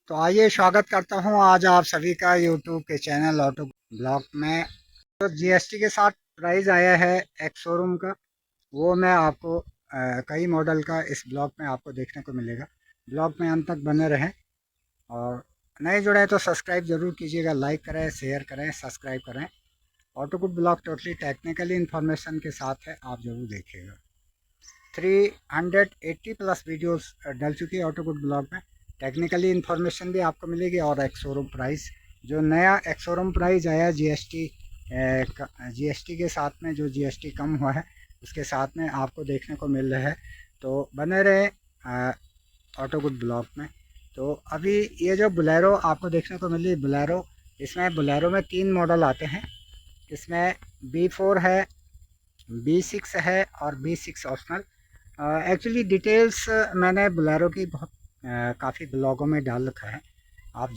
तो आइए स्वागत करता हूं आज आप सभी का यूट्यूब के चैनल ऑटो ब्लॉग में। तो जीएसटी के साथ प्राइस आया है एक्स शोरूम का, वो मैं आपको कई मॉडल का इस ब्लॉग में आपको देखने को मिलेगा। ब्लॉग में अंत तक बने रहें और नए जुड़े हैं तो सब्सक्राइब ज़रूर कीजिएगा। लाइक करें, शेयर करें, सब्सक्राइब करें। Auto good blog totally technically information के साथ है, आप ज़रूर देखिएगा। 380 प्लस वीडियोस डल चुकी है ऑटो गुड ब्लॉग में। टेक्निकली इन्फॉर्मेशन भी आपको मिलेगी और एक्स शोरूम प्राइस, जो नया एक्स शोरूम प्राइस आया जीएसटी के साथ में, जो जीएसटी कम हुआ है उसके साथ में आपको देखने को मिल रहा है। तो बने रहे ऑटो गुड ब्लॉग में। तो अभी ये जो बोलेरो आपको देखने को मिल रही है बोलेरो, इसमें बोलेरो में 3 मॉडल आते हैं। इसमें B4 है, B6 है और B6 ऑप्शनल। एक्चुअली डिटेल्स मैंने बोलेरो की बहुत काफ़ी ब्लॉगों में डाल रखा है, आप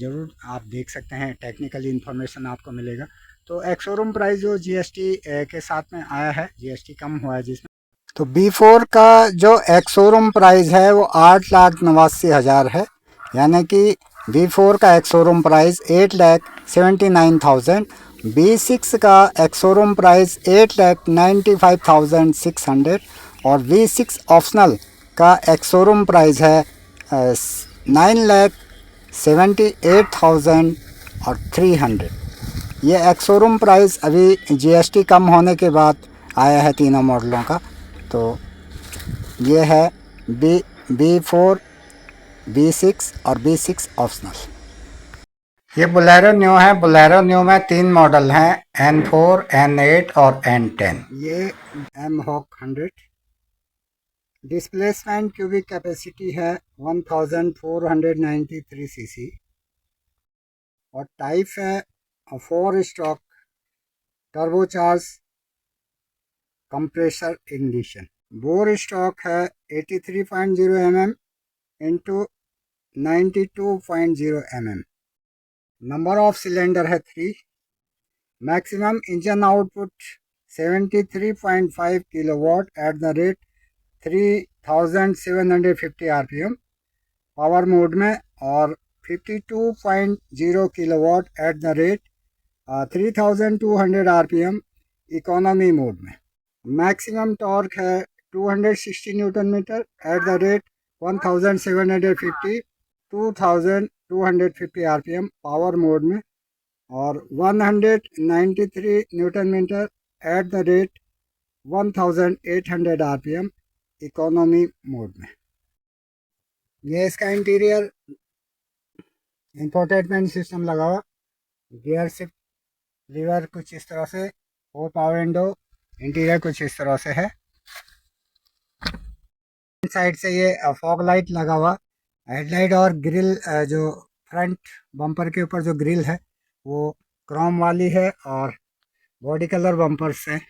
देख सकते हैं। टेक्निकल इन्फॉर्मेशन आपको मिलेगा। तो एक्स शोरूम प्राइस जो जीएसटी के साथ में आया है, जीएसटी कम हुआ है जिसमें, तो B4 का जो एक्स शोरूम प्राइस है वो 8,89,000 है। यानी कि B4 का एक्स शोरूम प्राइस 8,79,000। B6 का एक्स शोरूम प्राइस 8,95,600 और V6 ऑप्शनल का एक्स शोरूम प्राइस है 9,78,000 और 300। ये एक्स शोरूम प्राइस अभी जीएसटी कम होने के बाद आया है तीनों मॉडलों का। तो ये है B4, B6 और B6 ऑप्शनल। ये बोलेरो न्यू है। बोलेरो न्यू में 3 मॉडल हैं, N4, N8 और N10। ये M-Hawk 100। डिस्प्लेसमेंट क्यूबिक कैपेसिटी है 1493 सीसी और टाइप है 4 stroke turbocharge compressor ignition. Bore stroke है 83.0 mm into 92.0 mm। Number of cylinder है 3। Maximum engine output 73.5 kilowatt at the rate 3750 RPM power mode में, और 52.0 kilowatt at the rate 3200 RPM economy mode में। Maximum torque है 260 newton metre at the rate 1750 2250 RPM power mode में, और 193 newton metre at the rate 1800 RPM economy mode में। ये इसका interior infotainment system लगा हुआ, गियर शिफ्ट लीवर कुछ इस तरह से, 4 पावर विंडो, इंटीरियर कुछ इस तरह से है। साइड से ये फॉग लाइट लगा हुआ, हेडलाइट और ग्रिल, जो फ्रंट बम्पर के ऊपर जो ग्रिल है वो क्रोम वाली है और बॉडी कलर बम्पर्स है।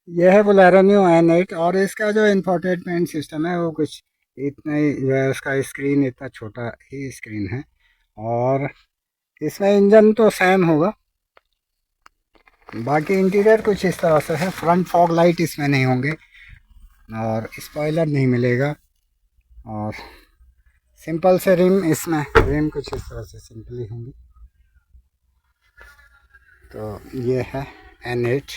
यह है बोलेरो न्यू N8 और इसका जो इंफोटेनमेंट सिस्टम है वो कुछ इतना ही जो है, उसका स्क्रीन इतना छोटा ही स्क्रीन है। और इसमें इंजन तो सेम होगा, बाकी इंटीरियर कुछ इस तरह से है। फ्रंट फॉग लाइट इसमें नहीं होंगे और स्पॉइलर नहीं मिलेगा, और सिंपल से रिम, इसमें रिम कुछ इस तरह से सिंपल ही होंगी। तो ये है N8।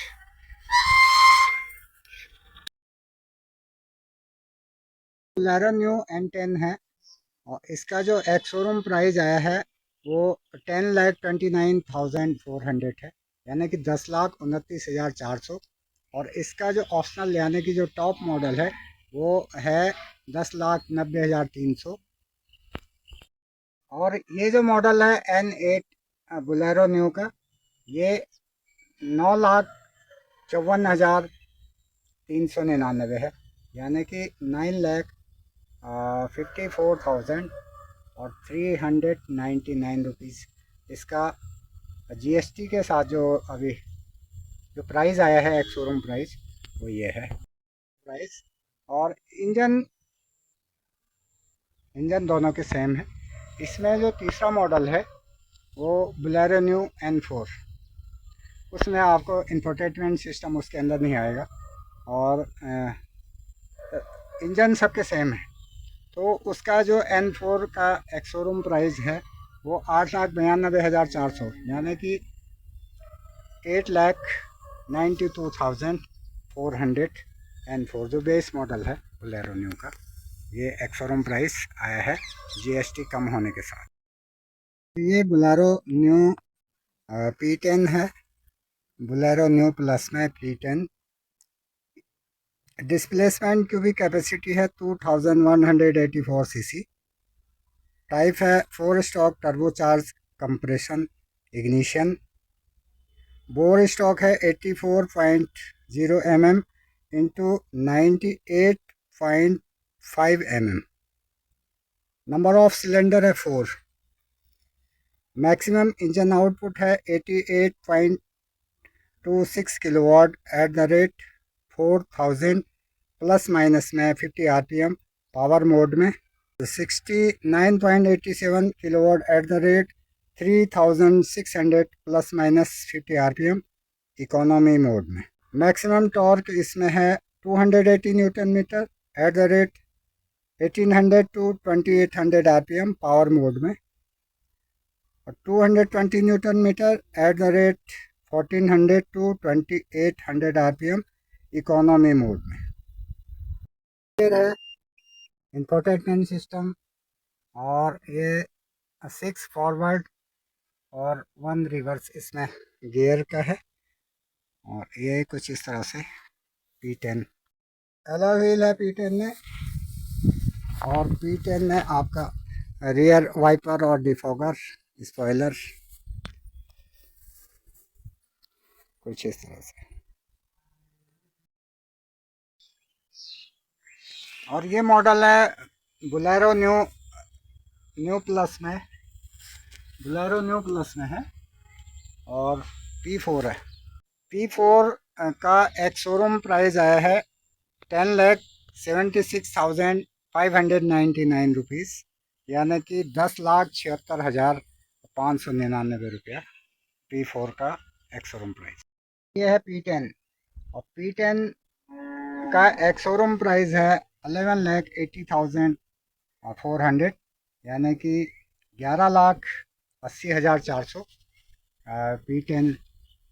बोलेरो न्यू N10 है और इसका जो एक्स शोरूम प्राइस आया है वो 10,29,400 है, यानी कि 10,29,400। और इसका जो ऑप्शनल यानी कि जो टॉप मॉडल है वो है 10,90,300। और ये जो मॉडल है N8 बोलेरो न्यू का, ये 9,54,399 है, यानी कि 9,54,000 और 399 रुपीज़ इसका जीएसटी के साथ जो अभी जो प्राइस आया है एक्स शोरूम प्राइस, वो ये है प्राइस। और इंजन इंजन दोनों के सेम है। इसमें जो तीसरा मॉडल है वो बोलेरो न्यू N4, उसमें आपको इंफोटेनमेंट सिस्टम उसके अंदर नहीं आएगा और इंजन सबके सेम है। तो उसका जो N4 का एक्स शोरूम प्राइस है वो 8,92,400 यानी कि 8,92,400 N4 जो बेस मॉडल है बोलेरो न्यू का, ये एक्स शोरूम प्राइस आया है GST कम होने के साथ। ये बोलेरो न्यू P10 है, बोलेरो न्यू प्लस में P10। डिस्प्लेसमेंट की भी कैपेसिटी है 2184 सीसी। टाइप है 4 stock turbocharge compression ignition. Bore stock है 84.0 mm into 98.5 mm। Number of cylinder है 4। मैक्सिमम इंजन आउटपुट है 88.26 kilowatt at the rate 4000 plus minus में 50 RPM पावर मोड में। 69.87 kilowatt at the rate 3600 plus minus 50 RPM economy mode में। Maximum torque इसमें है 280 newton metre at the rate 1800 to 2800 RPM power mode में, और 220 newton metre at the rate 1400 to 2800 RPM economy mode में। ये है infotainment system, और ये 6 फॉरवर्ड और 1 रिवर्स इसमें गियर का है, और ये कुछ इस तरह से P10 अलॉय व्हील है P10 में, और P10 में आपका रियर वाइपर और डिफॉगर स्पॉइलर कुछ इस तरह से। और ये मॉडल है बोलेरो न्यू प्लस में, बोलेरो न्यू प्लस में है, और P4 है। P4 का एक शोरूम प्राइस आया है 10,76,599 रुपीज़, यानी कि 10,76,599 रुपया P4 का एक शोरूम प्राइस। ये है P10, और P10 का एक शोरूम प्राइस है 11,80,400 यानी कि 11,80,400। P10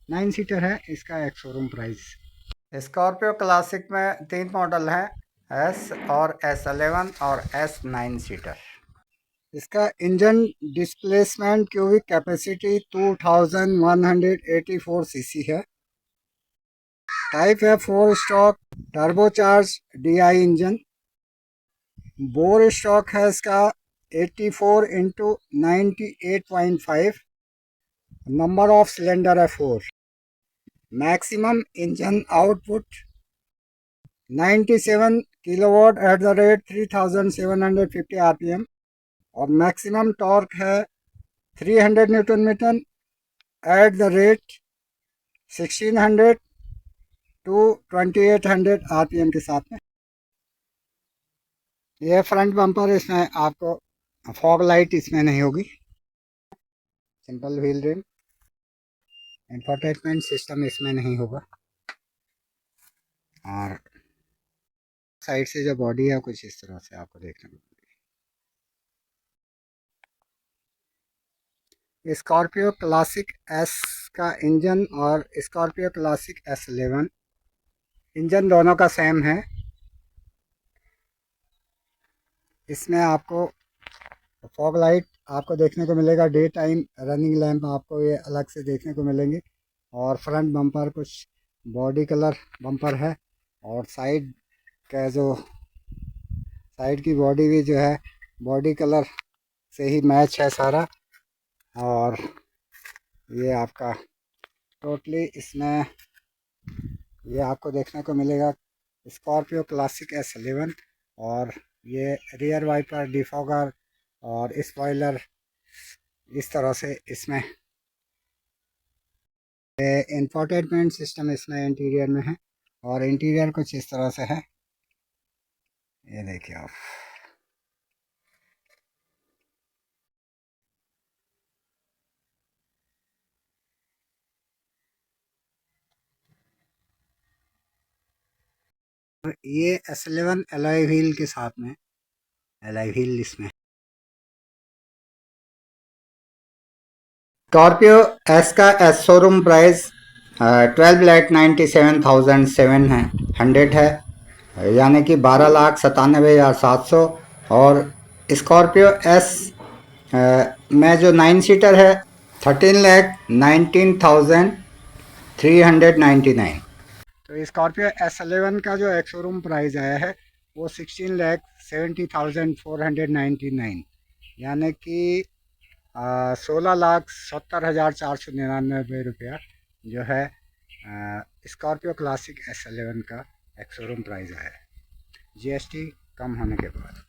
9 सीटर है, इसका एक शोरूम प्राइस। स्कॉर्पियो क्लासिक में 3 मॉडल हैं, S और S11 और S 9 सीटर। इसका engine displacement cubic capacity 2184 CC है। टाइप है 4 stock turbocharge DI engine. Bore stock है इसका 84 इंटू 98.5। नंबर ऑफ सिलेंडर है 4। Maximum engine output 97 kilowatt at the rate 3750 RPM, और मैक्सिमम टॉर्क है 300 newton metre at the rate 1600 to 2800 RPM के साथ में। यह फ्रंट बम्पर, इसमें आपको फॉग लाइट इसमें नहीं होगी। Simple wheel rim, infotainment system इसमें नहीं होगा, और साइड से जो बॉडी है कुछ इस तरह से आपको देखने को मिलेगी। स्कॉर्पियो क्लासिक S का इंजन और स्कॉर्पियो क्लासिक S11 इंजन दोनों का सेम है। इसमें आपको फॉग लाइट आपको देखने को मिलेगा, डे टाइम रनिंग लैंप आपको ये अलग से देखने को मिलेंगे, और फ्रंट बम्पर कुछ बॉडी कलर बम्पर है, और साइड का जो साइड की बॉडी भी जो है बॉडी कलर से ही मैच है सारा। और ये आपका टोटली इसमें ये आपको देखने को मिलेगा स्कॉर्पियो क्लासिक S11, और ये रियर वाइपर डिफॉगर और स्पॉइलर इस तरह से इसमें। इंफोटेनमेंट सिस्टम इसमें इंटीरियर में है, और इंटीरियर कुछ इस तरह से है, ये देखिए आप। ये S11 अलॉय व्हील के साथ में अलॉय व्हील इसमें। स्कॉर्पियो एस का एस शोरूम प्राइस 12,97,700 है, यानी कि 12,97,700। और स्कॉर्पियो एस में जो 9 सीटर है 13,19,399। तो स्कॉर्पियो S11 का जो एक्स शोरूम प्राइस आया है वो 16,70,499, यानी कि 16,70,499 जो है स्कॉर्पियो क्लासिक S11 का एक्स शोरूम प्राइस आया है, GST कम होने के बाद।